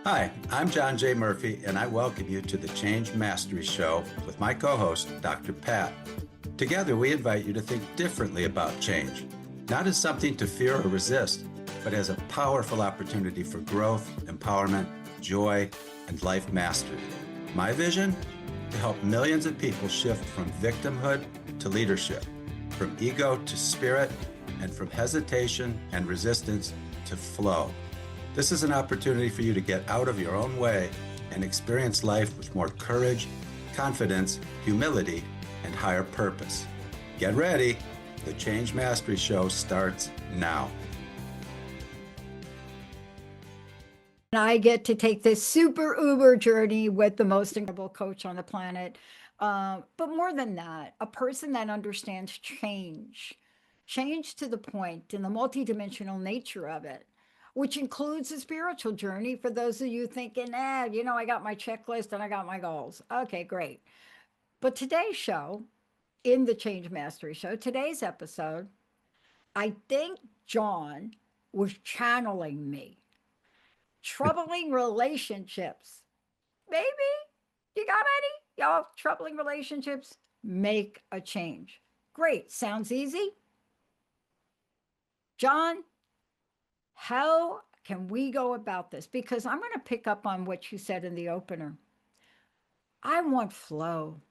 Hi, I'm John J. Murphy, and I welcome you to the Change Mastery Show with my co host, Dr. Pat. Together, we invite you to think differently about change, not as something to fear or resist, but as a powerful opportunity for growth, empowerment, joy, and life mastery. My vision? To help millions of people shift from victimhood to leadership, from ego to spirit, and from hesitation and resistance to flow. This is an opportunity for you to get out of your own way and experience life with more courage, confidence, humility, and higher purpose. Get ready. The Change Mastery Show starts now. I get to take this super uber journey with the most incredible coach on the planet. But more than that, a person that understands change to the point and the multidimensional nature of it, which includes a spiritual journey for those of you thinking, I got my checklist and I got my goals. Okay, great. But today's show, in the Change Mastery Show, today's episode, I think John was channeling me. Troubling relationships. Maybe you got any? Y'all, troubling relationships? Make a change. Great. Sounds easy. John, how can we go about this? Because I'm going to pick up on what you said in the opener. I want flow.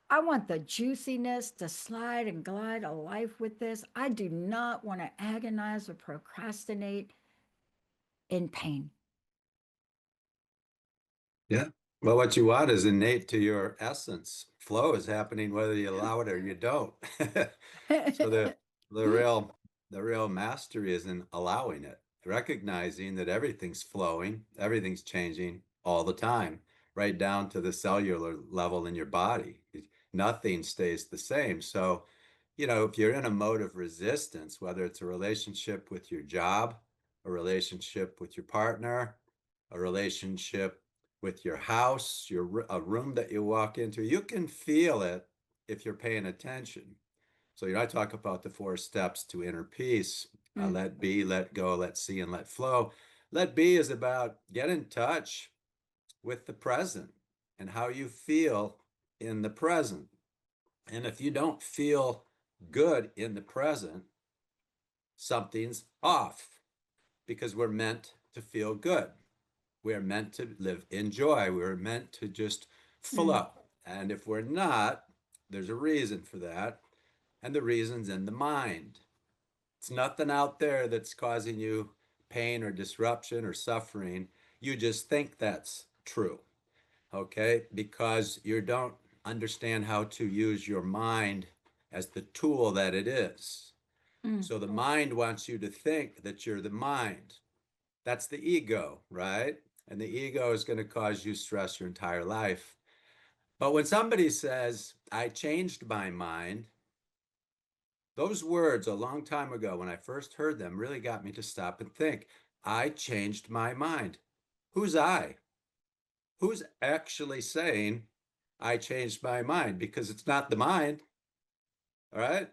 I want the juiciness to slide and glide a life with this. I do not want to agonize or procrastinate in pain. Yeah. Well, what you want is innate to your essence. Flow is happening whether you allow it or you don't. So the real the real mastery is in allowing it, recognizing that everything's flowing, everything's changing all the time, right down to the cellular level in your body. Nothing stays the same. So, if you're in a mode of resistance, whether it's a relationship with your job, a relationship with your partner, a relationship with your house, a room that you walk into, you can feel it if you're paying attention. So, I talk about the 4 steps to inner peace. Mm. Let be, let go, let see, and let flow. Let be is about get in touch with the present and how you feel in the present. And if you don't feel good in the present, something's off because we're meant to feel good. We're meant to live in joy. We're meant to just Mm. flow. And if we're not, there's a reason for that. And the reason's in the mind. It's nothing out there that's causing you pain or disruption or suffering. You just think that's true, okay? Because you don't understand how to use your mind as the tool that it is. Mm. So the mind wants you to think that you're the mind. That's the ego, right? And the ego is going to cause you stress your entire life. But when somebody says, I changed my mind, those words a long time ago, when I first heard them, really got me to stop and think. I changed my mind. Who's I? Who's actually saying, I changed my mind? Because it's not the mind, all right?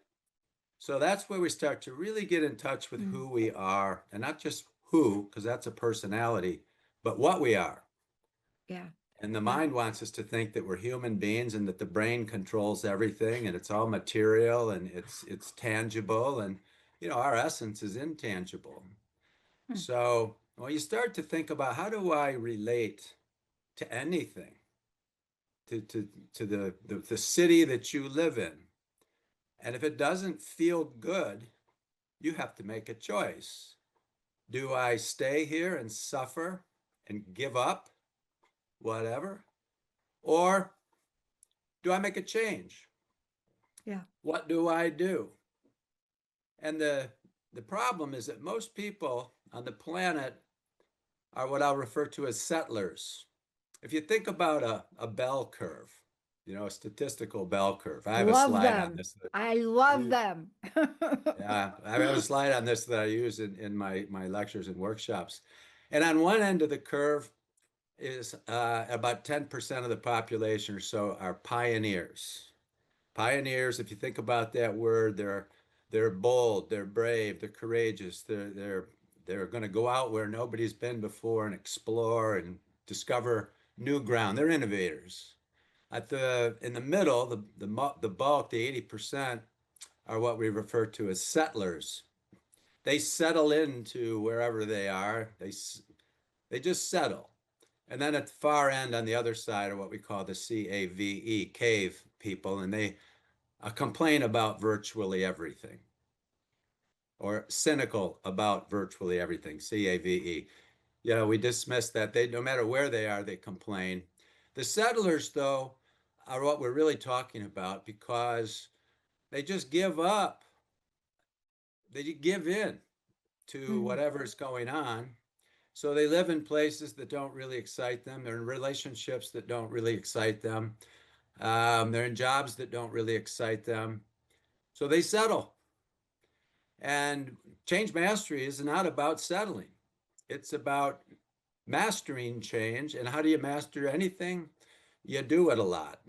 So that's where we start to really get in touch with Mm. who we are, and not just who, because that's a personality, but what we are. Yeah. And the Yeah. mind wants us to think that we're human beings and that the brain controls everything and it's all material and it's tangible, and our essence is intangible. Mm. So when you start to think about how do I relate to anything, to the city that you live in, and if it doesn't feel good, you have to make a choice. Do I stay here and suffer and give up whatever? Or do I make a change? Yeah. What do I do? And the problem is that most people on the planet are what I'll refer to as settlers. If you think about a bell curve, a statistical bell curve. I have a Love slide on them. this. I love them. Yeah, I have a slide on this that I use in my lectures and workshops. And on one end of the curve is about 10% of the population or so are pioneers. Pioneers, if you think about that word, they're bold, they're brave, they're courageous, they're They're going to go out where nobody's been before and explore and discover new ground. They're innovators. In the middle, the bulk, the 80%, are what we refer to as settlers. They settle into wherever they are. They just settle. And then at the far end on the other side are what we call the CAVE, cave people, and they complain about virtually everything or cynical about virtually everything, CAVE. We dismiss that. No matter where they are, they complain. The settlers, though, are what we're really talking about because they just give up. They give in to Mhm. whatever's going on. So they live in places that don't really excite them. They're in relationships that don't really excite them. They're in jobs that don't really excite them. So they settle. And change mastery is not about settling. It's about mastering change. And how do you master anything? You do it a lot.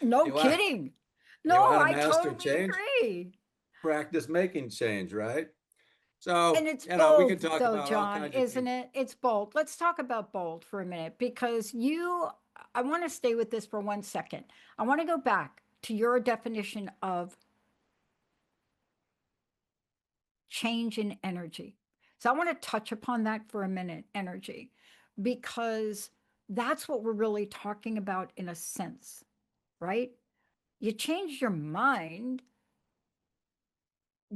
No You want kidding. you No, want to I master totally change? agree. Practice making change, right? So, And it's we can bold, talk though, about all John, kinds of isn't things. it? It's bold. Let's talk about bold for a minute because I want to stay with this for 1 second. I want to go back to your definition of change in energy. So I want to touch upon that for a minute, energy, because that's what we're really talking about in a sense, right? You changed your mind,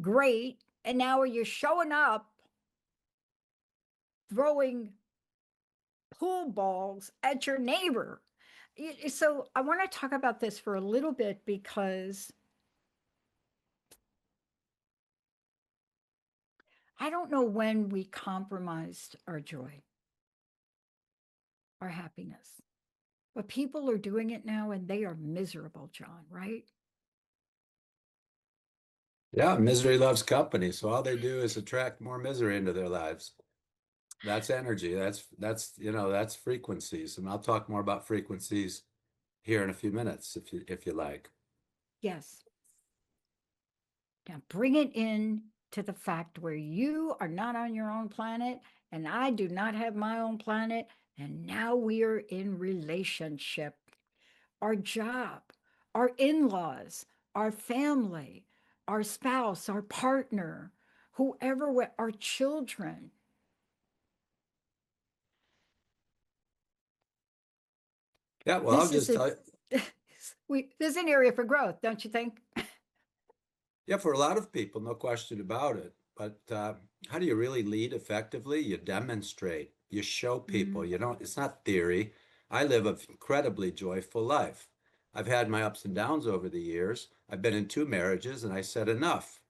great, and now you're showing up throwing pool balls at your neighbor. So I want to talk about this for a little bit because I don't know when we compromised our joy, our happiness. But people are doing it now and they are miserable, John, right? Yeah, misery loves company. So all they do is attract more misery into their lives. That's energy. That's frequencies. And I'll talk more about frequencies here in a few minutes if you like. Yes. Now bring it in to the fact where you are not on your own planet and I do not have my own planet. And now we are in relationship, our job, our in laws, our family, our spouse, our partner, whoever, our children. Yeah, well, I'll This is just a tell you. this is an area for growth, don't you think? Yeah, for a lot of people, no question about it. But how do you really lead effectively? You demonstrate, you show people. Mm. It's not theory. I live an incredibly joyful life. I've had my ups and downs over the years. I've been in two marriages and I said enough,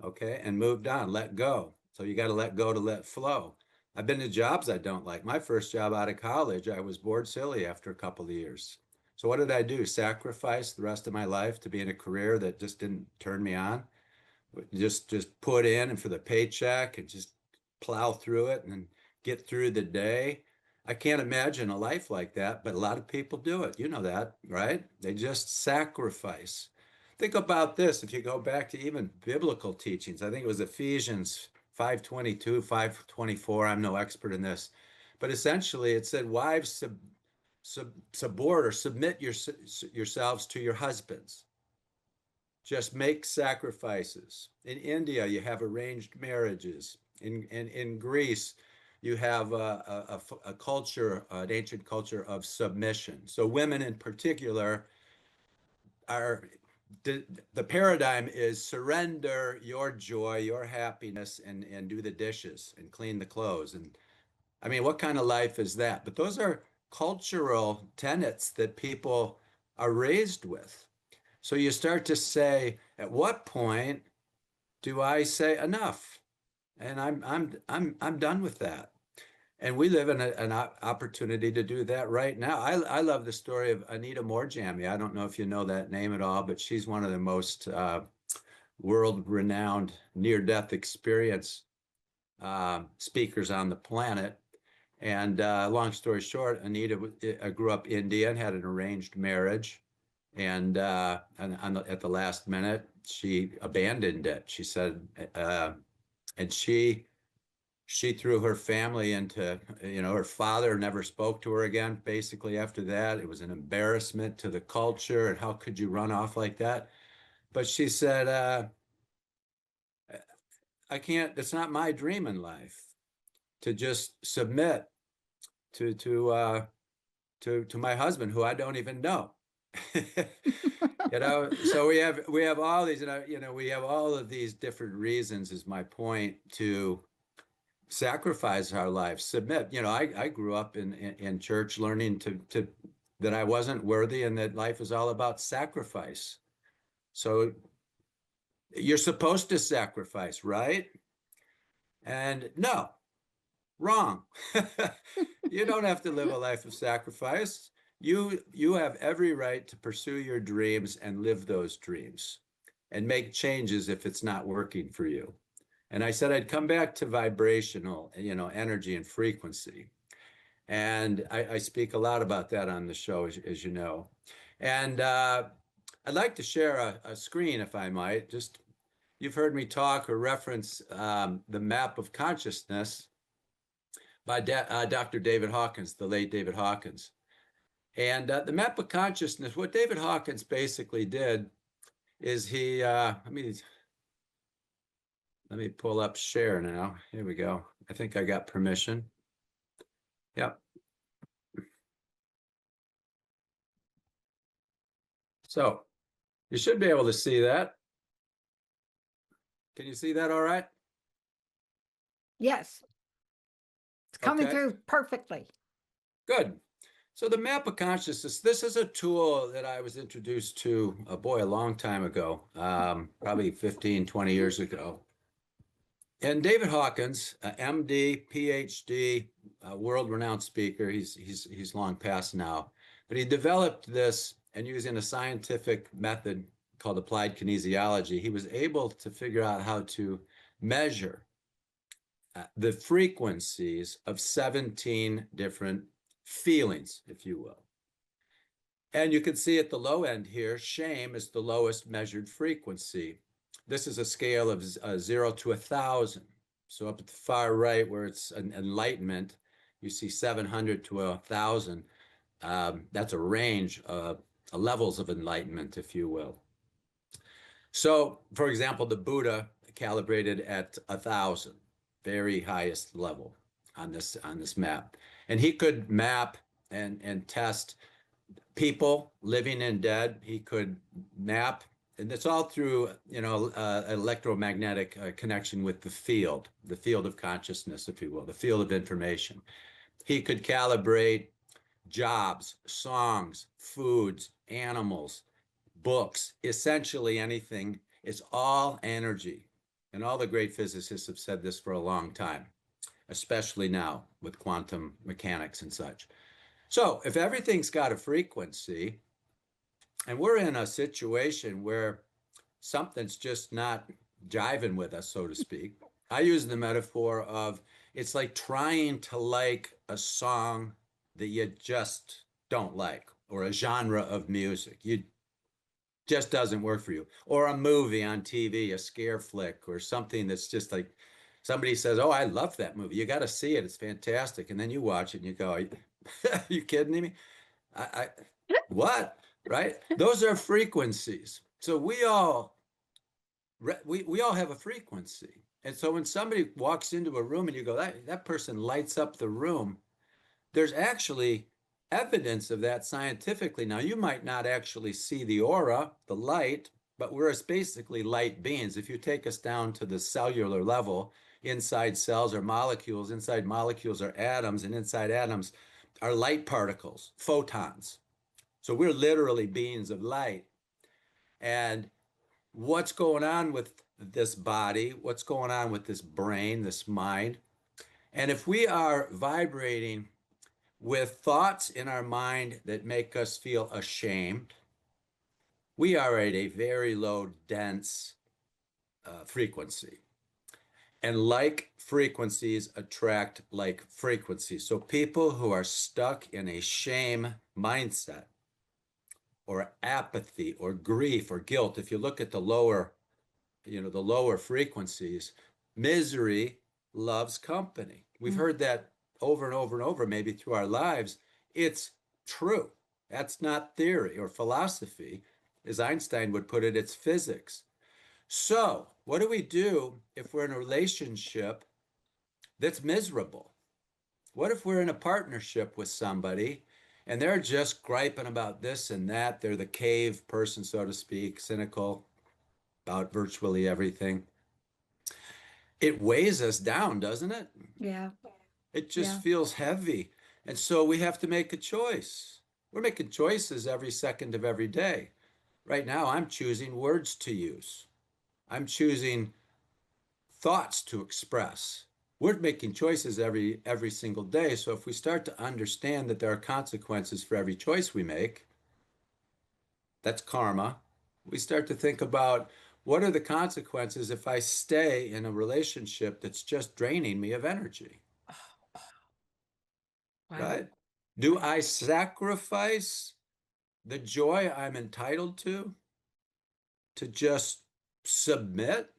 okay, and moved on, let go. So you got to let go to let flow. I've been to jobs I don't like. My first job out of college, I was bored silly after a couple of years. So what did I do? Sacrifice the rest of my life to be in a career that just didn't turn me on? Just put in and for the paycheck and just plow through it and get through the day. I can't imagine a life like that, but a lot of people do it. You know that, right? They just sacrifice. Think about this. If you go back to even biblical teachings, I think it was Ephesians 5:22, 5:24. I'm no expert in this, but essentially it said, wives, subord or submit yourselves to your husbands. Just make sacrifices. In India, you have arranged marriages. In Greece, you have a culture, an ancient culture of submission. So women in particular are the paradigm is surrender your joy, your happiness, and do the dishes and clean the clothes. And I mean, what kind of life is that? But those are cultural tenets that people are raised with. So you start to say, at what point do I say enough? And I'm done with that. And we live in an opportunity to do that right now. I love the story of Anita Morjami. I don't know if you know that name at all, but she's one of the most world-renowned near-death experience speakers on the planet. And long story short, Anita grew up Indian, had an arranged marriage, and at the last minute, she abandoned it. She said, And she threw her family into, her father never spoke to her again, basically, after that. It was an embarrassment to the culture. And how could you run off like that? But she said, I can't, it's not my dream in life to just submit to my husband, who I don't even know. So we have all these, we have all of these different reasons, is my point, to sacrifice our lives, submit. I grew up in church learning to that I wasn't worthy and that life is all about sacrifice. So you're supposed to sacrifice, right? And no, wrong. You don't have to live a life of sacrifice. You have every right to pursue your dreams and live those dreams and make changes if it's not working for you. And I said I'd come back to vibrational, energy and frequency. And I speak a lot about that on the show, as you know. And I'd like to share a screen, if I might. Just, you've heard me talk or reference the map of consciousness by Dr. David Hawkins, the late David Hawkins. And the map of consciousness, what David Hawkins basically did is he, let me pull up share now. Here we go. I think I got permission. Yep. So you should be able to see that. Can you see that all right? Yes. It's coming Okay. through perfectly. Good. So the map of consciousness, this is a tool that I was introduced to, a long time ago, probably 15, 20 years ago. And David Hawkins, MD, PhD, world-renowned speaker, he's long passed now, but he developed this, and using a scientific method called applied kinesiology, he was able to figure out how to measure the frequencies of 17 different feelings, if you will. And you can see at the low end here, shame is the lowest measured frequency. This is a scale of 0 to 1,000. So up at the far right, where it's an enlightenment, you see 700 to 1,000. That's a range of levels of enlightenment, if you will. So, for example, the Buddha calibrated at 1,000, very highest level on this map, and he could map and test people, living and dead. He could map, and it's all through electromagnetic connection with the field of consciousness, if you will, the field of information. He could calibrate jobs, songs, foods, animals, books, essentially anything. It's all energy. And all the great physicists have said this for a long time, especially now with quantum mechanics and such. So if everything's got a frequency, and we're in a situation where something's just not jiving with us, so to speak, I use the metaphor of, it's like trying to like a song that you just don't like, or a genre of music. You just doesn't work for you. Or a movie on TV, a scare flick, or something that's just like, somebody says, oh, I love that movie. You got to see it. It's fantastic. And then you watch it and you go, are you kidding me? What? Right? Those are frequencies. So we all have a frequency. And so when somebody walks into a room and you go, that person lights up the room, there's actually evidence of that scientifically. Now, you might not actually see the aura, the light, but we're basically light beings. If you take us down to the cellular level, inside cells are molecules, inside molecules are atoms, and inside atoms are light particles, photons. So we're literally beings of light. And what's going on with this body? What's going on with this brain, this mind? And if we are vibrating with thoughts in our mind that make us feel ashamed, we are at a very low, dense frequency. And like frequencies attract like frequencies. So people who are stuck in a shame mindset, or apathy, or grief, or guilt, if you look at the lower frequencies, Misery loves company. We've heard that over and over and over, maybe through our lives. It's true. That's not theory or philosophy. As Einstein would put it, it's physics. So, what do we do if we're in a relationship that's miserable? What if we're in a partnership with somebody and they're just griping about this and that? They're the cave person, so to speak, cynical about virtually everything. It weighs us down, doesn't it? Yeah. It just Yeah. feels heavy. And so we have to make a choice. We're making choices every second of every day. Right now, I'm choosing words to use. I'm choosing thoughts to express. We're making choices every single day. So if we start to understand that there are consequences for every choice we make, that's karma. We start to think about what are the consequences if I stay in a relationship that's just draining me of energy, Wow. right? Do Right. I sacrifice the joy I'm entitled to just submit?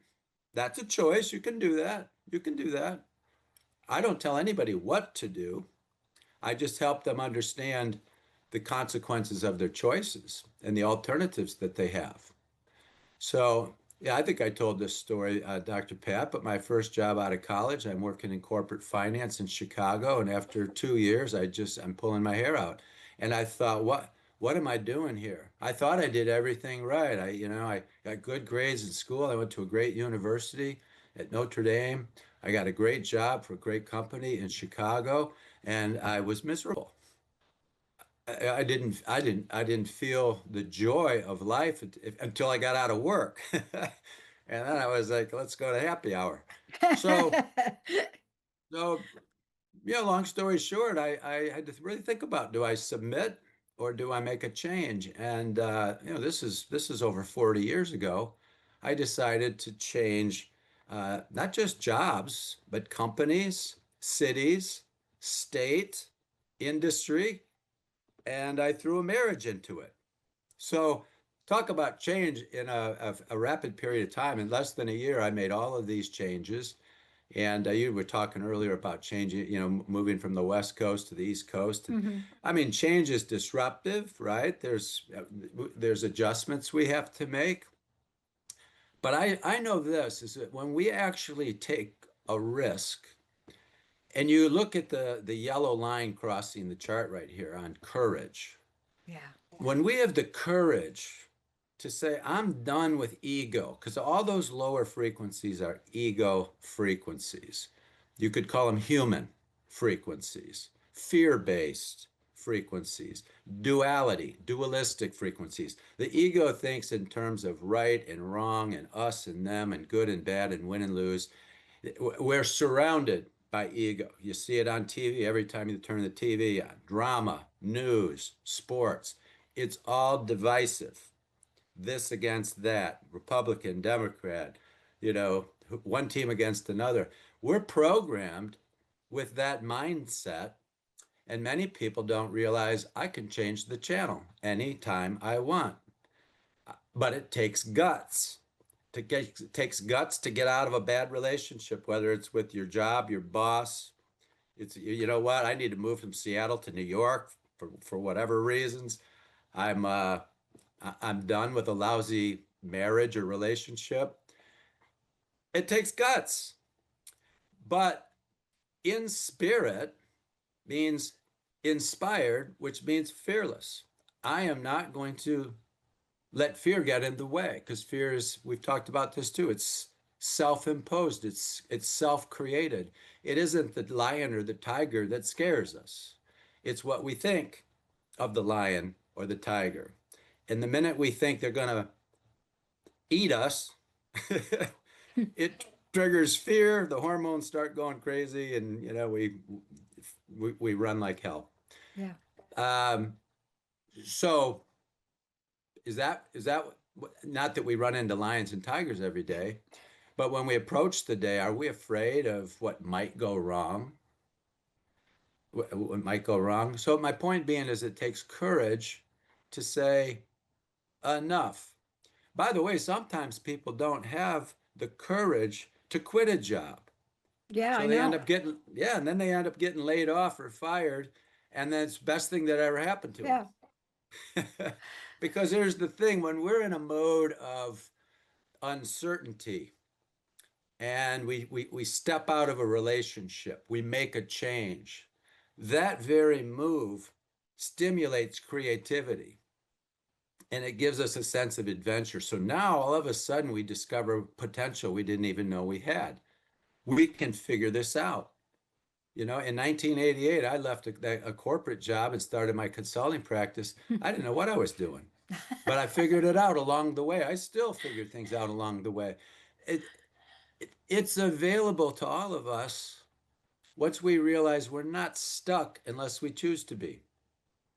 That's a choice. You can do that. You can do that. I don't tell anybody what to do. I just help them understand the consequences of their choices and the alternatives that they have. So, yeah, I think I told this story, Dr. Pat, but my first job out of college, I'm working in corporate finance in Chicago, and after 2 years, I'm pulling my hair out, and I thought, what am I doing here? I thought I did everything right. I got good grades in school. I went to a great university at Notre Dame. I got a great job for a great company in Chicago, and I was miserable. I didn't feel the joy of life until I got out of work. And then I was like, let's go to happy hour. So, so yeah, long story short, I had to really think about, do I submit or do I make a change? And this is over 40 years ago. I decided to change not just jobs, but companies, cities, state, industry, and I threw a marriage into it. So, talk about change in a rapid period of time. In less than a year, I made all of these changes. And you were talking earlier about changing, moving from the West Coast to the East Coast. And Hmm. I mean, change is disruptive, right? There's adjustments we have to make. But I know this is that when we actually take a risk, and you look at the yellow line crossing the chart right here on courage, Yeah. when we have the courage to say, I'm done with ego, because all those lower frequencies are ego frequencies. You could call them human frequencies, fear based frequencies, dualistic frequencies. The ego thinks in terms of right and wrong and us and them and good and bad and win and lose. We're surrounded by ego. You see it on TV every time you turn the TV on. Drama, news, sports. It's all divisive. This against that, Republican, Democrat, you know, one team against another. We're programmed with that mindset, and many people don't realize I can change the channel anytime I want. But it takes guts. It takes guts to get out of a bad relationship, whether it's with your job, your boss. It's, you know what? I need to move from Seattle to New York for whatever reasons. I'm uh, I'm done with a lousy marriage or relationship. It takes guts, but in spirit means inspired, which means fearless. I am not going to let fear get in the way, because fear is, we've talked about this too, it's self-imposed, it's self-created. It isn't the lion or the tiger that scares us. It's what we think of the lion or the tiger. And the minute we think they're going to eat us, it triggers fear, the hormones start going crazy, and we run like hell. Yeah. um, so is that not that we run into lions and tigers every day, but when we approach the day, are we afraid of what might go wrong? What might go wrong? So my point being is it takes courage to say enough. By the way, sometimes people don't have the courage to quit a job. Yeah, So I they end know. up getting, yeah, and then they end up getting laid off or fired. And that's the best thing that ever happened to Yeah. them. Because here's the thing, when we're in a mode of uncertainty and we step out of a relationship, we make a change, that very move stimulates creativity and it gives us a sense of adventure. So now all of a sudden we discover potential we didn't even know we had. We can figure this out. You know, in 1988, I left a corporate job and started my consulting practice. I didn't know what I was doing, but I figured it out along the way. I still figured things out along the way. It, it's available to all of us once we realize we're not stuck unless we choose to be,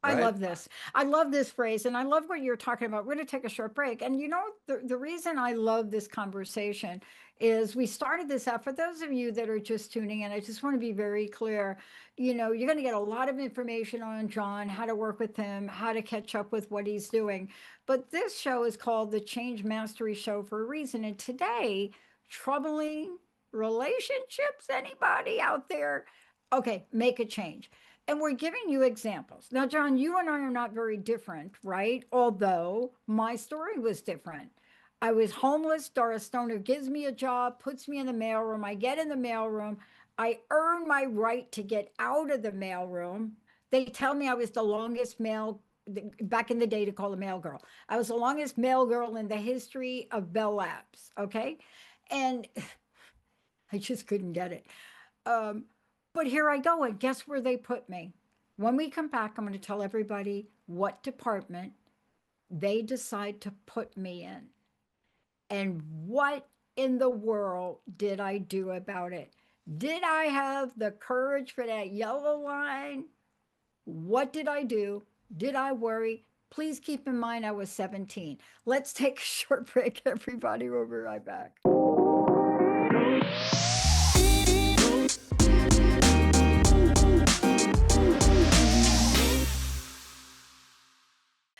I right? love this. I love this phrase, and I love what you're talking about. We're going to take a short break. And you know, the reason I love this conversation is we started this out. For those of you that are just tuning in, I just want to be very clear. You know, you're going to get a lot of information on John, how to work with him, how to catch up with what he's doing. But this show is called the Change Mastery Show for a reason. And today, troubling relationships, anybody out there? Okay, make a change. And we're giving you examples. Now, John, you and I are not very different, right? Although my story was different. I was homeless. Doris Stoner gives me a job, puts me in the mailroom. I get in the mailroom. I earn my right to get out of the mailroom. They tell me I was the longest mail, back in the day to call a mail girl. I was the longest mail girl in the history of Bell Labs. Okay. And I just couldn't get it. Um, but here I go, and guess where they put me? When we come back, I'm going to tell everybody what department they decide to put me in and what in the world did I do about it? Did I have the courage for that yellow line? What did I do? Did I worry? Please keep in mind I was 17. Let's take a short break, everybody. We'll be right back.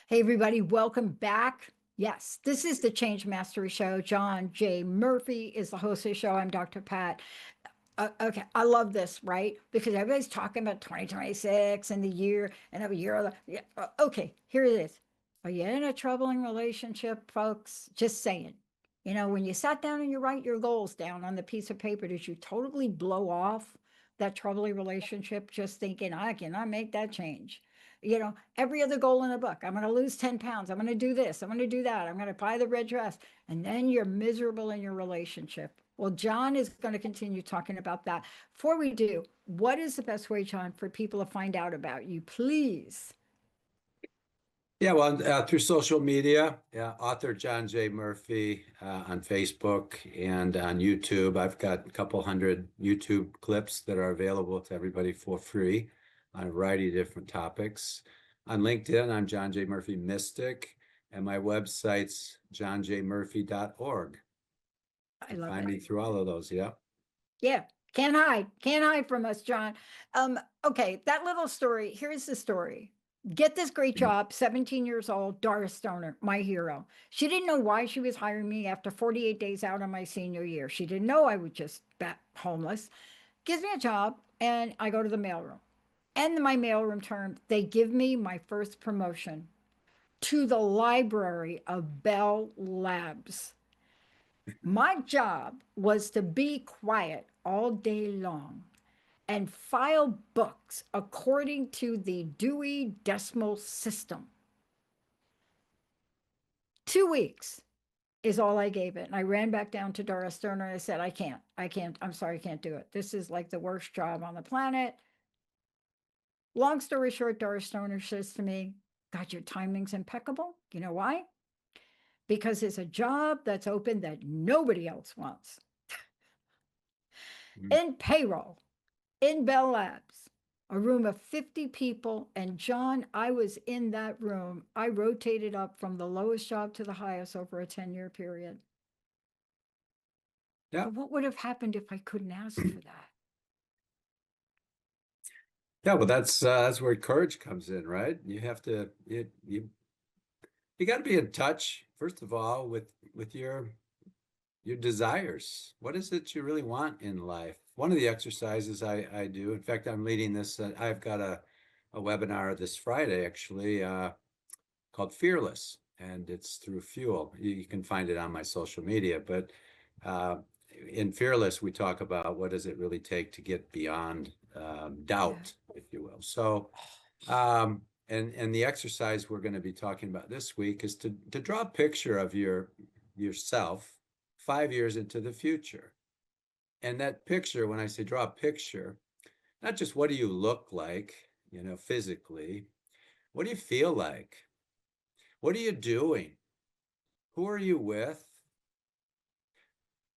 Hey, everybody, welcome back. Yes, this is the Change Mastery Show. John J. Murphy is the host of the show. I'm Dr. Pat. Okay, I love this, right? Because everybody's talking about 2026 and the year and a year. Yeah, okay, here it is. Are you in a troubling relationship, folks? Just saying. You know, when you sat down and you write your goals down on the piece of paper, did you totally blow off that troubling relationship just thinking, I cannot make that change? You know, every other goal in the book. I'm going to lose 10 pounds. I'm going to do this. I'm going to do that. I'm going to buy the red dress. And then you're miserable in your relationship. Well, John is going to continue talking about that. Before we do, what is the best way, John, for people to find out about you? Please. Yeah, well, through social media, author John J. Murphy on Facebook and on YouTube. I've got a couple hundred YouTube clips that are available to everybody for free on a variety of different topics. On LinkedIn, I'm John J. Murphy Mystic, and my website's johnjmurphy.org. I love Find it. me through all of those, yeah. Yeah, can't hide from us, John. Okay, that little story. Here's the story. Get this great job, 17 years old, Doris Stoner, my hero. She didn't know why she was hiring me after 48 days out of my senior year. She didn't know I was just that homeless. Gives me a job, and I go to the mailroom. And my mailroom term, they give me my first promotion to the library of Bell Labs. My job was to be quiet all day long and file books according to the Dewey Decimal System. 2 weeks is all I gave it. And I ran back down to Doris Sterner and I said, I'm sorry, I can't do it. This is like the worst job on the planet. Long story short, Doris Sterner says to me, God, your timing's impeccable. You know why? Because it's a job that's open that nobody else wants. Mm. In payroll, in Bell Labs, a room of 50 people. And John, I was in that room. I rotated up from the lowest job to the highest over a 10-year period. Yeah. But what would have happened if I couldn't ask for that? Yeah, well, that's where courage comes in, right? You have to you got to be in touch, first of all, with your desires. What is it you really want in life? One of the exercises I do, in fact, I'm leading this, I've got a webinar this Friday, actually, called Fearless, and it's through Fuel. You can find it on my social media, but uh, in Fearless, we talk about what does it really take to get beyond Yeah. doubt, if you will. So, and the exercise we're going to be talking about this week is to draw a picture of yourself 5 years into the future. And that picture, when I say draw a picture, not just what do you look like, physically, what do you feel like? What are you doing? Who are you with?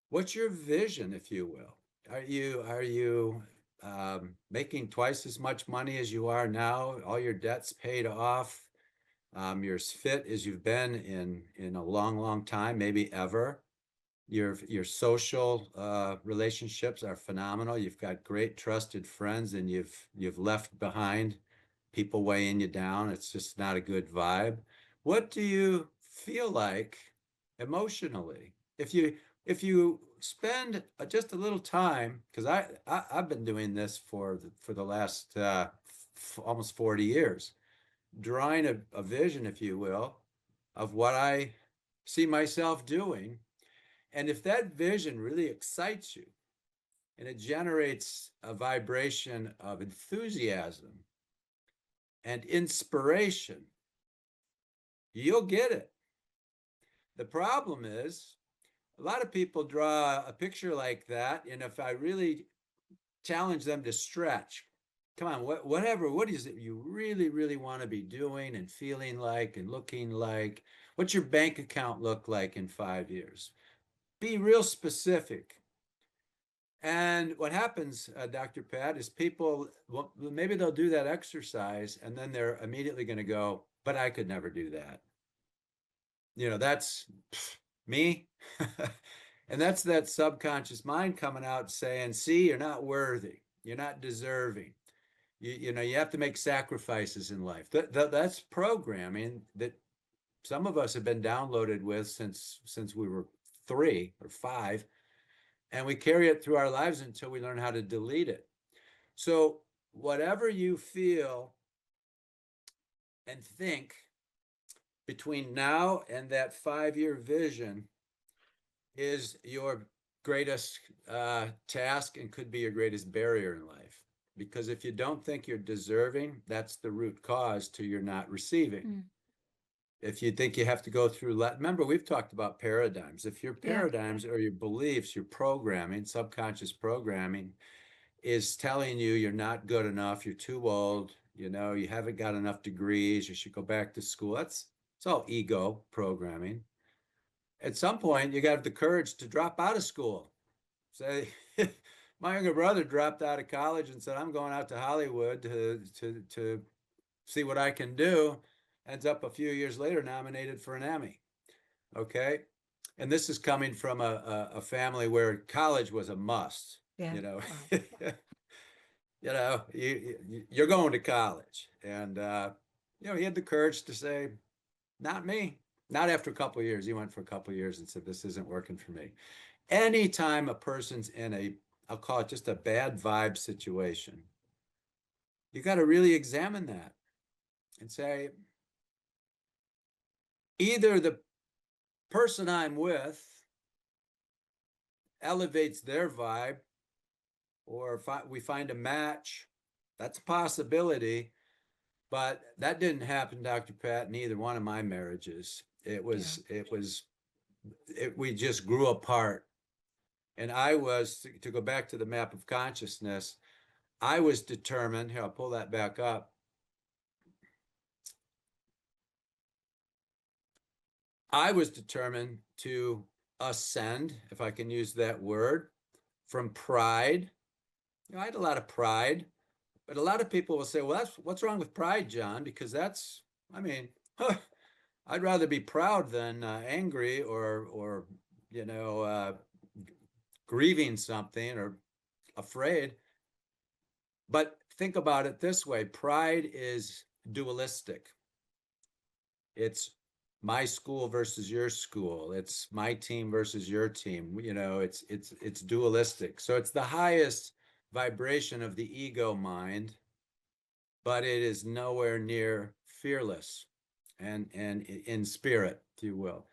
What's your vision, if you will? Are you making twice as much money as you are now? All your debts paid off? You're as fit as you've been in a long, long time, maybe ever. Your social relationships are phenomenal. You've got great trusted friends, and you've left behind people weighing you down. It's just not a good vibe. What do you feel like emotionally? If you spend just a little time, because I've been doing this for the last almost 40 years, drawing a vision, if you will, of what I see myself doing. And if that vision really excites you and it generates a vibration of enthusiasm and inspiration, you'll get it. The problem is, a lot of people draw a picture like that, and if I really challenge them to stretch, come on, what is it you really, really want to be doing and feeling like and looking like? What's your bank account look like in 5 years? Be real specific. And what happens, Dr. Pat, is people, well, maybe they'll do that exercise and then they're immediately going to go, but I could never do that. That's me. And that's that subconscious mind coming out saying, see, you're not worthy. You're not deserving. You have to make sacrifices in life. That's programming that some of us have been downloaded with since we were 3 or 5, and we carry it through our lives until we learn how to delete it. So whatever you feel and think between now and that 5-year vision is your greatest task and could be your greatest barrier in life. Because if you don't think you're deserving, that's the root cause to your not receiving. Mm. If you think you have to go through, remember, we've talked about paradigms. If your paradigms or your beliefs, your programming, subconscious programming is telling you you're not good enough, you're too old, you haven't got enough degrees, you should go back to school. It's all ego programming. At some point, you got the courage to drop out of school. Say, my younger brother dropped out of college and said, I'm going out to Hollywood to see what I can do. Ends up a few years later nominated for an Emmy. Okay. And this is coming from a family where college was a must. Yeah. You're going to college. And, he had the courage to say, not me. Not after a couple of years. He went for a couple of years and said, this isn't working for me. Anytime a person's in I'll call it just a bad vibe situation, you got to really examine that and say, either the person I'm with elevates their vibe, or if we find a match, that's a possibility. But that didn't happen, Dr. Pat, in either one of my marriages. We just grew apart. And I was, to go back to the map of consciousness, I was determined, here, I'll pull that back up. I was determined to ascend, if I can use that word, from pride. I had a lot of pride, but a lot of people will say, well, what's wrong with pride, John? Because I'd rather be proud than angry or grieving something or afraid. But think about it this way. Pride is dualistic. It's my school versus your school. It's my team versus your team. It's dualistic. So it's the highest vibration of the ego mind, but it is nowhere near fearless and in spirit, if you will.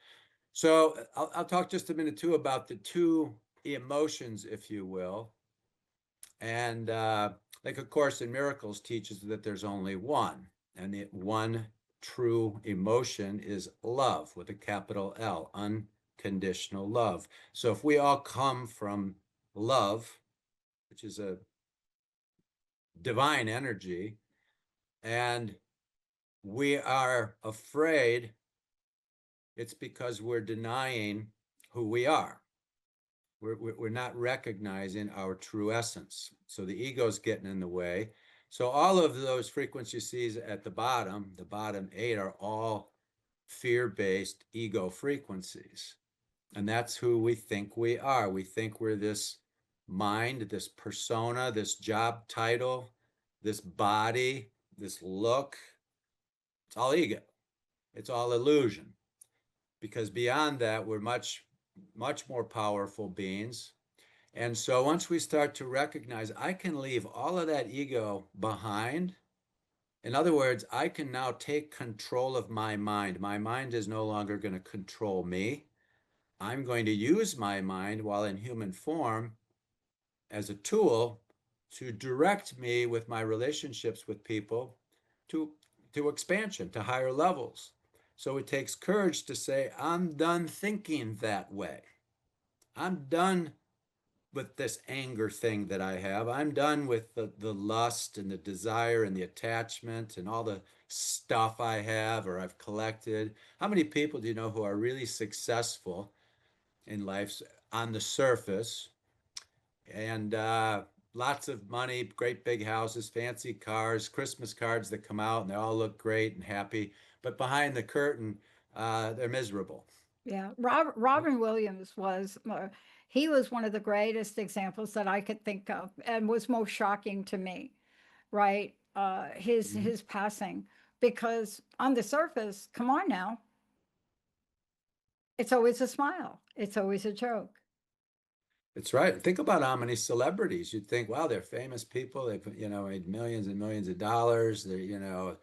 So I'll talk just a minute too about the two emotions, if you will. And like A Course in Miracles teaches that there's only one, and the one true emotion is love with a capital L, unconditional love. So if we all come from love, which is a divine energy, and we are afraid, it's because we're denying who we are. We're not recognizing our true essence. So the ego's getting in the way. So all of those frequencies at the bottom eight, are all fear-based ego frequencies. And that's who we think we are. We think we're this mind, this persona, this job title, this body, this look. It's all ego. It's all illusion. Because beyond that, we're much, much more powerful beings. And so once we start to recognize I can leave all of that ego behind, in other words, I can now take control of my mind. My mind is no longer going to control me. I'm going to use my mind while in human form as a tool to direct me with my relationships with people to, to expansion, to higher levels. So it takes courage to say, I'm done thinking that way. I'm done with this anger thing that I have. I'm done with the lust and the desire and the attachment and all the stuff I have or I've collected. How many people do you know who are really successful in life on the surface and lots of money, great big houses, fancy cars, Christmas cards that come out and they all look great and happy, but behind the curtain, they're miserable. Yeah, Robin Williams was he was one of the greatest examples that I could think of, and was most shocking to me, right? Mhm. His passing, because on the surface, come on now, it's always a smile, it's always a joke. It's right. Think about how many celebrities you'd think, wow, they're famous people. They've, made millions and millions of dollars. And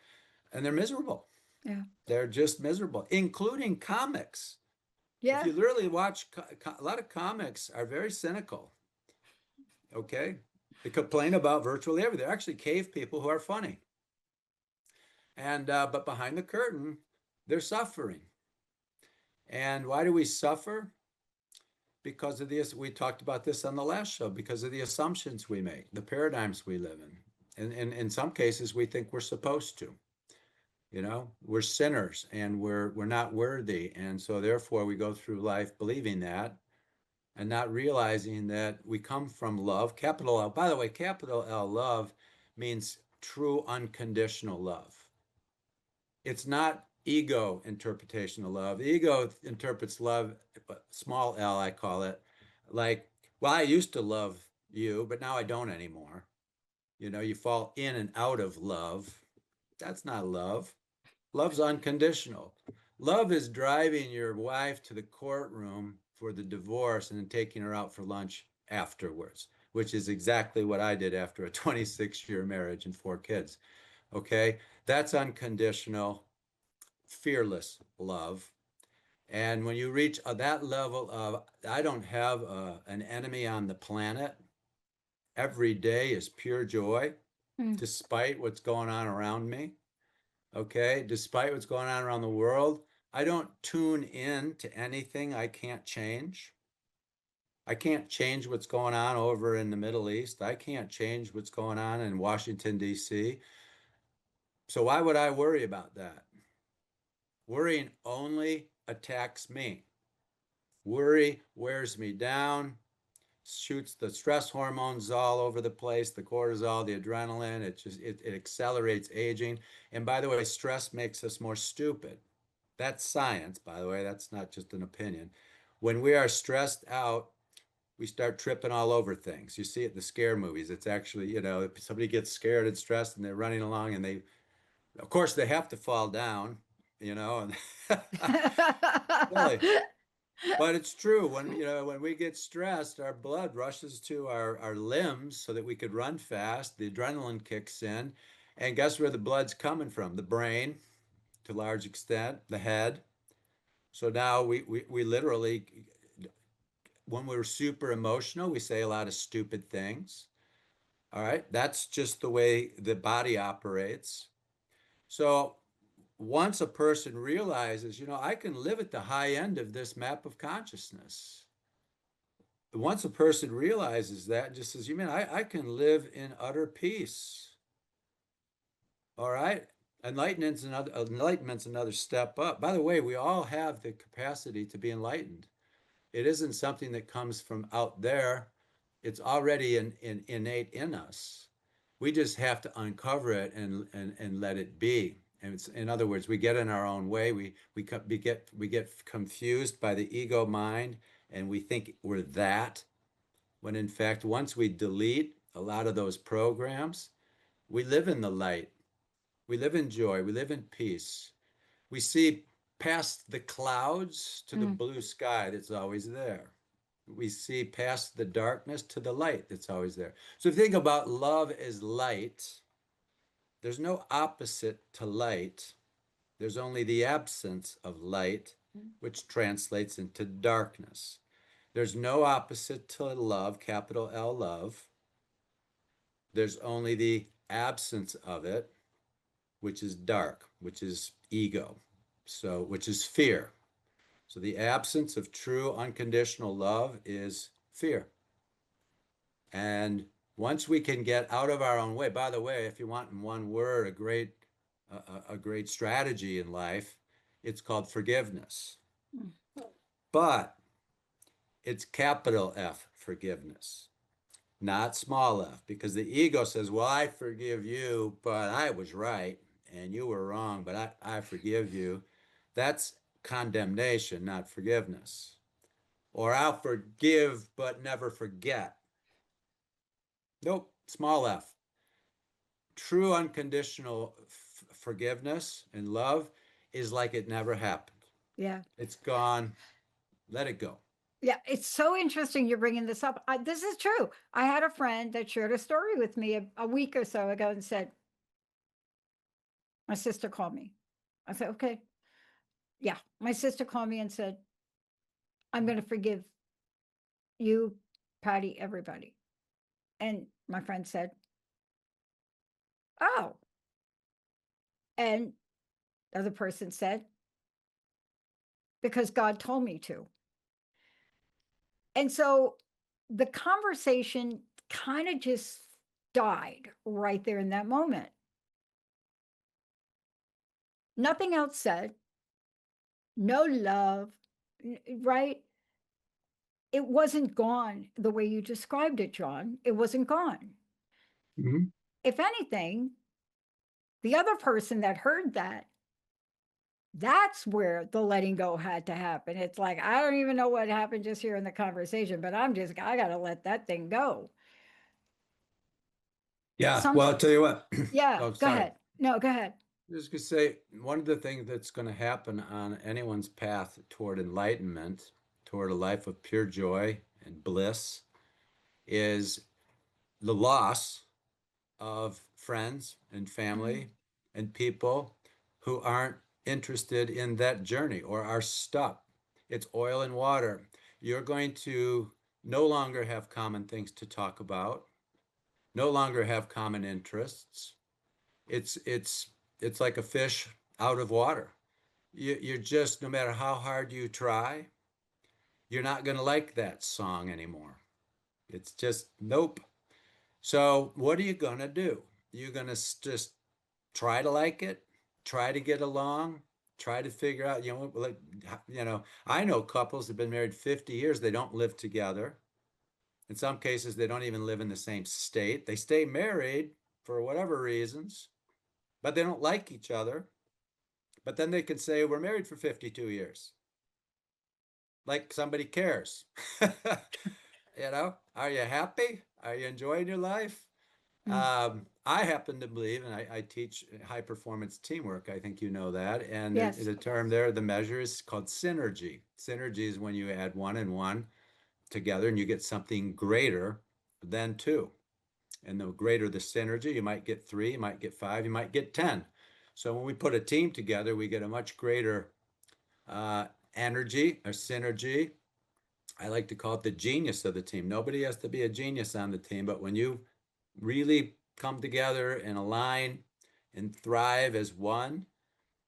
they're miserable. Yeah, They're just miserable, including comics. If yeah, you literally watch, a lot of comics are very cynical. Okay. They complain about virtually everything. They're actually cave people who are funny. But behind the curtain, they're suffering. And why do we suffer? Because of this, we talked about this on the last show, because of the assumptions we make, the paradigms we live in. And in some cases, we think we're supposed to. We're sinners and we're not worthy. And so therefore we go through life believing that and not realizing that we come from love, capital L. By the way, capital L love means true unconditional love. It's not ego interpretation of love. Ego interprets love, small l, I call it, like, well, I used to love you, but now I don't anymore. You fall in and out of love. That's not love. Love's unconditional. Love is driving your wife to the courtroom for the divorce and then taking her out for lunch afterwards, which is exactly what I did after a 26-year marriage and 4 kids. Okay. That's unconditional, fearless love. And when you reach that level of, I don't have an enemy on the planet, every day is pure joy, mm, despite what's going on around me. Okay. Despite what's going on around the world, I don't tune in to anything I can't change. I can't change what's going on over in the Middle East. I can't change what's going on in Washington, D.C. So why would I worry about that? Worrying only attacks me. Worry wears me down, shoots the stress hormones all over the place, the cortisol, the adrenaline. It accelerates aging. And by the way, stress makes us more stupid. That's science, by the way. That's not just an opinion. When we are stressed out, we start tripping all over things. You see it in the scare movies. It's actually, if somebody gets scared and stressed and they're running along and of course, they have to fall down you know, and really. But it's true. When we get stressed, our blood rushes to our limbs so that we could run fast. The adrenaline kicks in. And guess where the blood's coming from? The brain, to a large extent, the head. So now we literally, when we're super emotional, we say a lot of stupid things. All right. That's just the way the body operates. So once a person realizes, I can live at the high end of this map of consciousness. Once a person realizes that and just says, you mean I can live in utter peace. All right. Enlightenment's another step up. By the way, we all have the capacity to be enlightened. It isn't something that comes from out there. It's already innate in us. We just have to uncover it and let it be. And it's, in other words, we get in our own way. We get confused by the ego mind, and we think we're that. When in fact, once we delete a lot of those programs, we live in the light. We live in joy. We live in peace. We see past the clouds to the Mm, blue sky that's always there. We see past the darkness to the light that's always there. So if you think about love as light, there's no opposite to light. There's only the absence of light, which translates into darkness. There's no opposite to love, capital L love. There's only the absence of it, which is dark, which is ego, so which is fear. So the absence of true unconditional love is fear. And once we can get out of our own way, by the way, if you want in one word a great strategy in life, it's called forgiveness. mm. But it's capital F forgiveness, not small f, because the ego says, well, I forgive you, but I was right and you were wrong, but I forgive you. That's condemnation, not forgiveness. Or I'll forgive but never forget. Nope, small f. True unconditional forgiveness and love is like it never happened. Yeah. It's gone. Let it go. Yeah, it's so interesting you're bringing this up. This is true. I had a friend that shared a story with me a week or so ago and said, my sister called me. I said, okay. Yeah. My sister called me and said, I'm going to forgive you, Patty, everybody. And my friend said, oh. And the other person said, because God told me to. And so the conversation kind of just died right there in that moment. Nothing else said, no love, right? It wasn't gone the way you described it, John. It wasn't gone. Mm-hmm. If anything, the other person that heard that, that's where the letting go had to happen. It's like, I don't even know what happened just here in the conversation, but I got to let that thing go. Yeah. Some, Well, I'll tell you what. yeah, Oh, go sorry. ahead. No, go ahead. Just gonna say one of the things that's going to happen on anyone's path toward enlightenment, toward a life of pure joy and bliss, is the loss of friends and Mm, family and people who aren't interested in that journey or are stuck. It's oil and water. You're going to no longer have common things to talk about, no longer have common interests. It's like a fish out of water. You're just, no matter how hard you try, you're not going to like that song anymore. It's just nope. So what are you going to do? You're going to just try to like it, try to get along, try to figure out, like, I know couples have been married 50 years, they don't live together. In some cases, they don't even live in the same state. They stay married for whatever reasons, but they don't like each other. But then they can say, we're married for 52 years. Like somebody cares. Are you happy? Are you enjoying your life? Mm. I happen to believe, and I teach high performance teamwork. I think you know that. And Yes. the term there, the measure is called synergy. Synergy is when you add one and one together and you get something greater than two. And the greater the synergy, you might get three, you might get five, you might get 10. So when we put a team together, we get a much greater uh, energy or synergy. I like to call it the genius of the team. Nobody has to be a genius on the team, but when you really come together and align and thrive as one,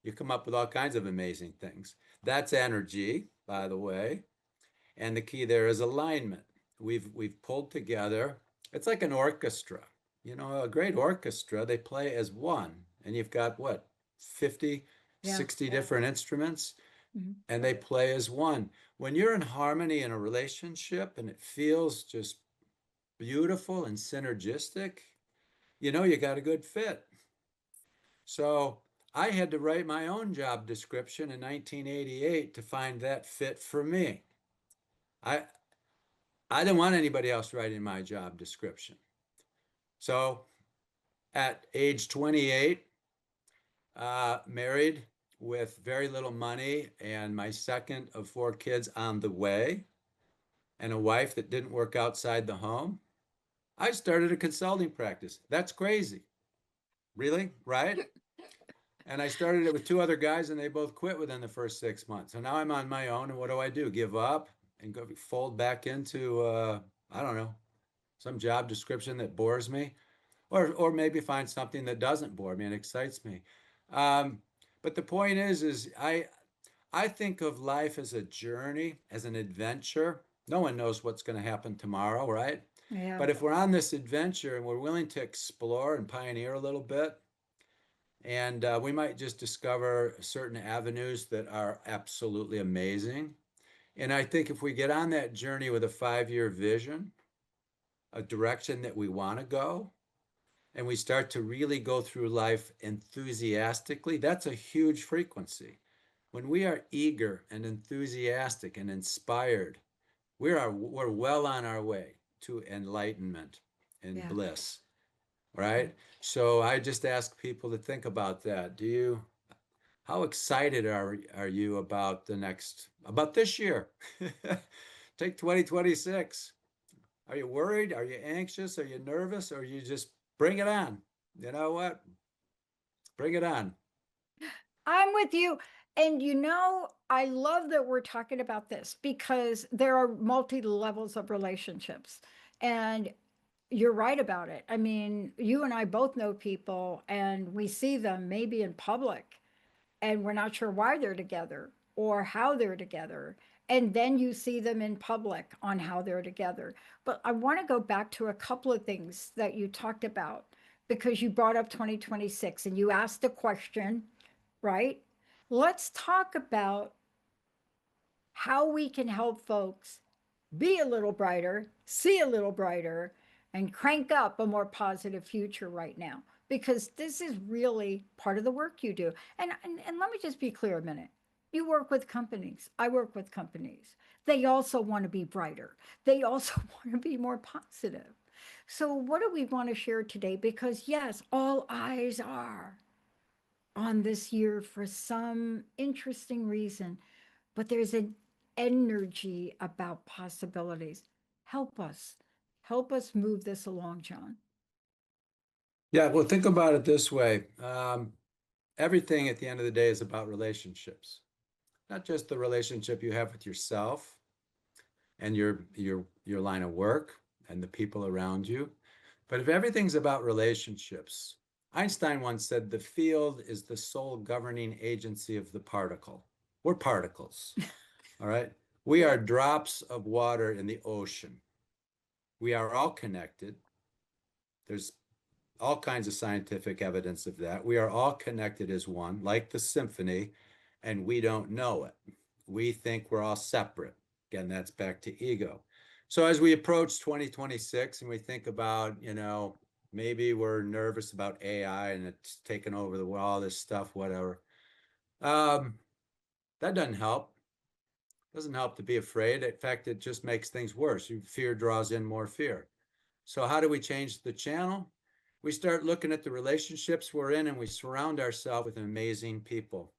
you come up with all kinds of amazing things. That's energy, by the way. And the key there is alignment. We've pulled together. It's like an orchestra. You know, a great orchestra, they play as one. And you've got what, 50, Yeah. 60 different instruments, Mhm. and they play as one. When you're in harmony in a relationship and it feels just beautiful and synergistic, you know you got a good fit. So I had to write my own job description in 1988 to find that fit for me. I I didn't want anybody else writing my job description. So at age 28, married with very little money and my second of four kids on the way, and a wife that didn't work outside the home, I started a consulting practice. That's crazy. Really? Right? And I started it with two other guys, and they both quit within the first 6 months. So now I'm on my own, and what do? Give up and go fold back into I don't know, some job description that bores me, or maybe find something that doesn't bore me and excites me. Um, but the point is I think of life as a journey, as an adventure. No one knows what's going to happen tomorrow, right? Yeah. But if we're on this adventure and we're willing to explore and pioneer a little bit, and we might just discover certain avenues that are absolutely amazing. And I think if we get on that journey with a 5 year vision, a direction that we want to go, and we start to really go through life enthusiastically, that's a huge frequency. When we are eager and enthusiastic and inspired, we're well on our way to enlightenment and Yeah. bliss, Yeah. right? So I just ask people to think about that. How excited are you about about this year? Take 2026. Are you worried? Are you anxious? Are you nervous? Or you just bring it on? You know what? Bring it on. I'm with you. And I love that we're talking about this because there are multi levels of relationships. And you're right about it. I mean, you and I both know people and we see them maybe in public and we're not sure why they're together or how they're together. And then you see them in public on how they're together. But I want to go back to a couple of things that you talked about because you brought up 2026 and you asked the question, right? Let's talk about how we can help folks be a little brighter, see a little brighter, and crank up a more positive future right now. Because this is really part of the work you do. And let me just be clear a minute. You work with companies. I work with companies. They also want to be brighter. They also want to be more positive. So, what do we want to share today? Because, yes, all eyes are on this year for some interesting reason, but there's an energy about possibilities. Help us. Help us move this along, John. Yeah, well, think about it this way. Everything at the end of the day is about relationships, not just the relationship you have with yourself and your line of work and the people around you. But if everything's about relationships, Einstein once said the field is the sole governing agency of the particle. We're particles, all right? We are Yep. drops of water in the ocean. We are all connected. There's all kinds of scientific evidence of that. We are all connected as one, like the symphony, and we don't know it. We think we're all separate. Again, that's back to ego. So as we approach 2026 and we think about, maybe we're nervous about AI and it's taken over the all this stuff, whatever. Um, that doesn't help. Doesn't help to be afraid. In fact, it just makes things worse. Fear draws in more fear. So how do we change the channel? We start looking at the relationships we're in and we surround ourselves with amazing people.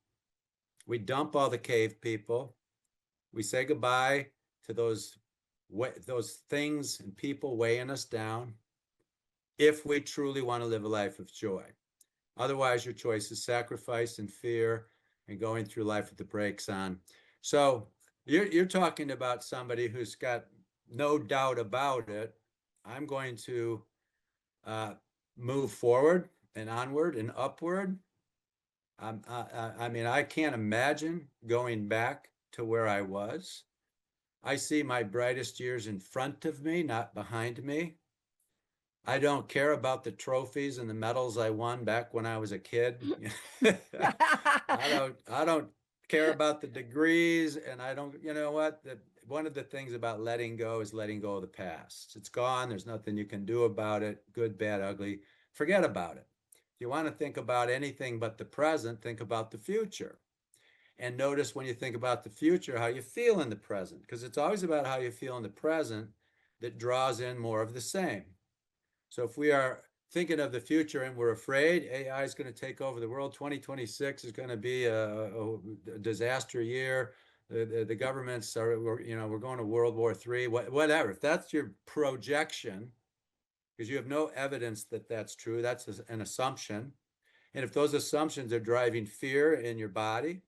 We dump all the cave people. We say goodbye to those things and people weighing us down if we truly want to live a life of joy. Otherwise, your choice is sacrifice and fear and going through life with the brakes on. So you're talking about somebody who's got no doubt about it. I'm going to uh, move forward and onward and upward. I mean, I can't imagine going back to where I was. I see my brightest years in front of me, not behind me. I don't care about the trophies and the medals I won back when I was a kid. I don't care about the degrees, and I don't, you know what? One of the things about letting go is letting go of the past. It's gone. There's nothing you can do about it. Good, bad, ugly. Forget about it. If you want to think about anything but the present, think about the future. And notice when you think about the future, how you feel in the present, because it's always about how you feel in the present that draws in more of the same. So if we are thinking of the future and we're afraid AI is going to take over the world, 2026 is going to be a disaster year. The governments are, we're going to World War III, whatever. If that's your projection, because you have no evidence that that's true, that's an assumption. And if those assumptions are driving fear in your body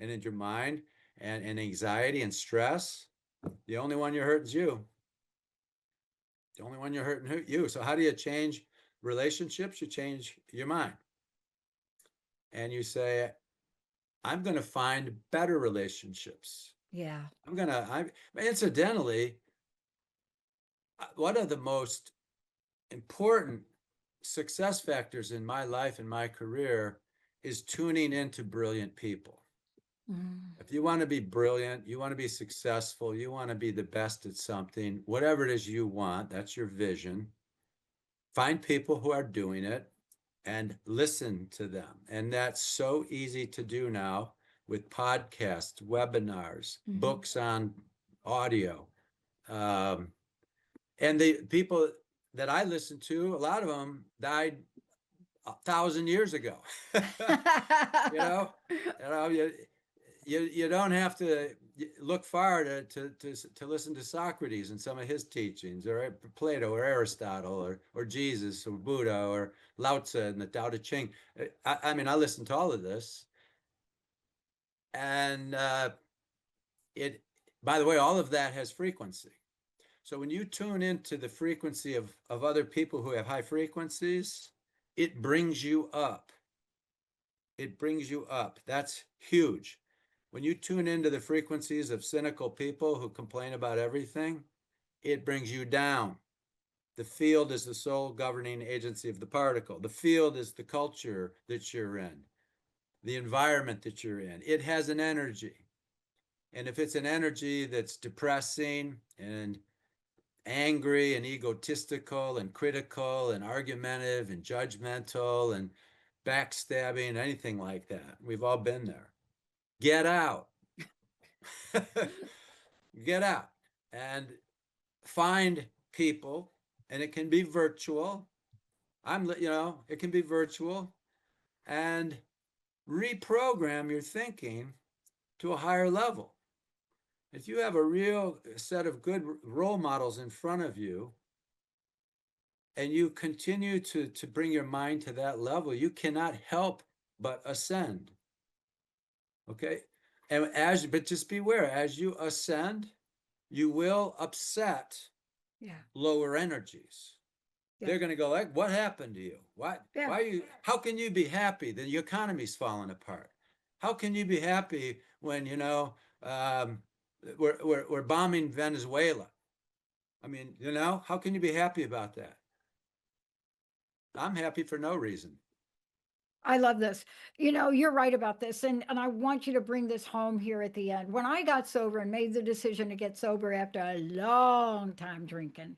and in your mind and anxiety and stress, the only one you're hurting is you. The only one you're hurting you. So how do you change relationships? You change your mind. And you say, I'm going to find better relationships. Yeah. Incidentally, one of the most important success factors in my life and my career is tuning into brilliant people. If you want to be brilliant, you want to be successful, you want to be the best at something, whatever it is you want, that's your vision. Find people who are doing it and listen to them. And that's so easy to do now with podcasts, webinars, books on audio. And the people that I listen to, a lot of them died 1,000 years ago. you know, you don't have to look far to listen to Socrates and some of his teachings, or Plato, or Aristotle, or Jesus, or Buddha, or Lao Tzu and the Tao Te Ching. I mean, I listen to all of this, and it. By the way, all of that has frequency. So when you tune into the frequency of other people who have high frequencies, it brings you up. It brings you up. That's huge. When you tune into the frequencies of cynical people who complain about everything, it brings you down. The field is the sole governing agency of the particle. The field is the culture that you're in, the environment that you're in. It has an energy. And if it's an energy that's depressing and angry and egotistical and critical and argumentative and judgmental and backstabbing, anything like that, we've all been there. Get out. Get out and find people, and it can be virtual. It can be virtual, and reprogram your thinking to a higher level. If you have a real set of good role models in front of you, and you continue to bring your mind to that level, you cannot help but ascend. Okay? But just beware, as you ascend, you will upset lower energies. They're going to go like, what happened to you? How can you be happy? The economy's falling apart. How can you be happy when, we're bombing Venezuela? I mean, how can you be happy about that? I'm happy for no reason. I love this. You're right about this. And I want you to bring this home here at the end. When I got sober and made the decision to get sober after a long time drinking,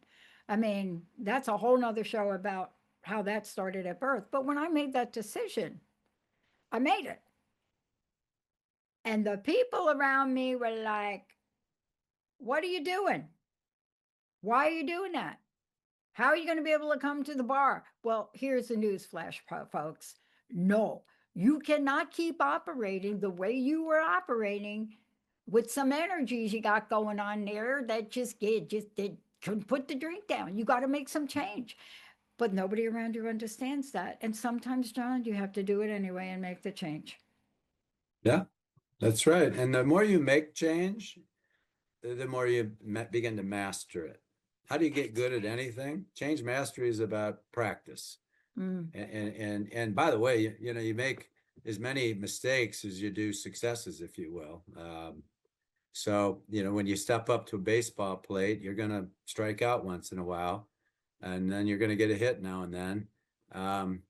I mean, that's a whole nother show about how that started at birth. But when I made that decision, I made it. And the people around me were like, what are you doing? Why are you doing that? How are you going to be able to come to the bar? Well, here's the news flash, folks. No, you cannot keep operating the way you were operating with some energies you got going on there that just couldn't put the drink down. You got to make some change. But nobody around you understands that. And sometimes, John, you have to do it anyway and make the change. Yeah, that's right. And the more you make change, the more you begin to master it. How do you get good at anything? Change mastery is about practice. And by the way, you make as many mistakes as you do successes, if you will. So, when you step up to a baseball plate, you're going to strike out once in a while, and then you're going to get a hit now and then.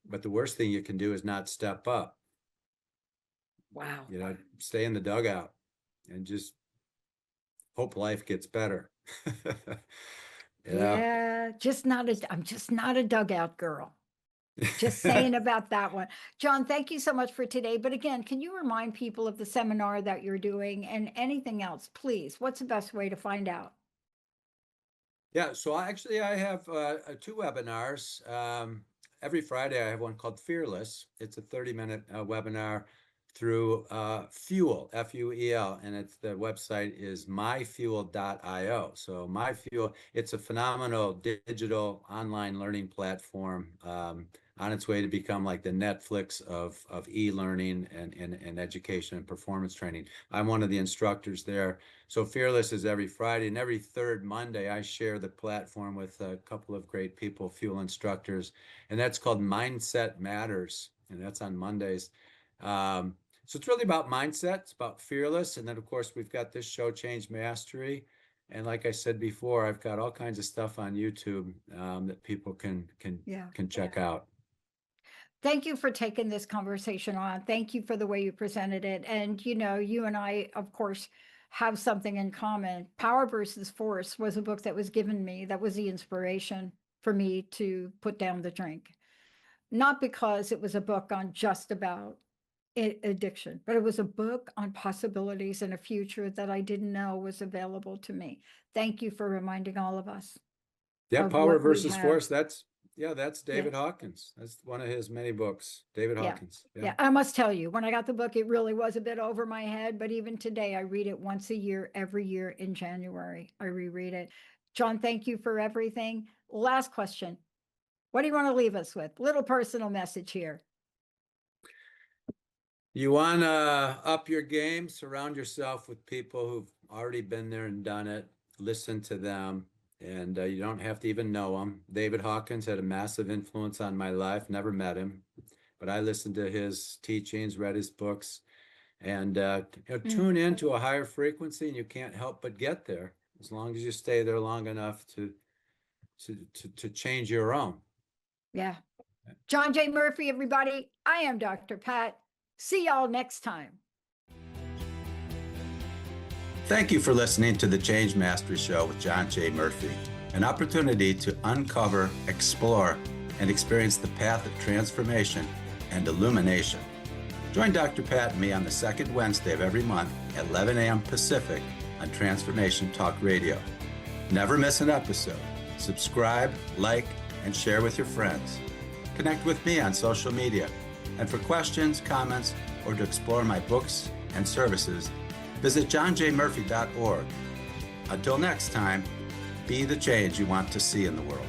But the worst thing you can do is not step up. Wow. Stay in the dugout and just hope life gets better. Yeah, I'm just not a dugout girl. Just saying about that one. John, thank you so much for today. But again, can you remind people of the seminar that you're doing and anything else, please? What's the best way to find out? Yeah, so I have 2 webinars. Every Friday, I have one called Fearless. It's a 30-minute webinar through Fuel, F-U-E-L, and the website is myfuel.io. So MyFuel, it's a phenomenal digital online learning platform on its way to become like the Netflix of e-learning and education and performance training. I'm one of the instructors there. So Fearless is every Friday, and every third Monday, I share the platform with a couple of great people, Fuel instructors, and that's called Mindset Matters, and that's on Mondays. So it's really about mindset. It's about Fearless. And then, of course, we've got this show, Change Mastery. And like I said before, I've got all kinds of stuff on YouTube that people can check out. Thank you for taking this conversation on. Thank you for the way you presented it. And, you and I, of course, have something in common. Power versus Force was a book that was given me. That was the inspiration for me to put down the drink. Not because it was a book on just about addiction, but it was a book on possibilities and a future that I didn't know was available to me. Thank you for reminding all of us. Yeah, of Power what we versus have. Force. That's David Hawkins. That's one of his many books. David Hawkins. Yeah, I must tell you, when I got the book, it really was a bit over my head, but even today, I read it once a year, every year in January. I reread it. John, thank you for everything. Last question. What do you want to leave us with? Little personal message here. You want to up your game, surround yourself with people who've already been there and done it. Listen to them, and you don't have to even know them. David Hawkins had a massive influence on my life. Never met him, but I listened to his teachings, read his books, and tune into a higher frequency, and you can't help but get there as long as you stay there long enough to change your own. Yeah. John J. Murphy, everybody. I am Dr. Pat. See y'all next time. Thank you for listening to the Change Mastery Show with John J. Murphy, an opportunity to uncover, explore, and experience the path of transformation and illumination. Join Dr. Pat and me on the second Wednesday of every month at 11 a.m. Pacific on Transformation Talk Radio. Never miss an episode. Subscribe, like, and share with your friends. Connect with me on social media. And for questions, comments, or to explore my books and services, visit johnjmurphy.org. Until next time, be the change you want to see in the world.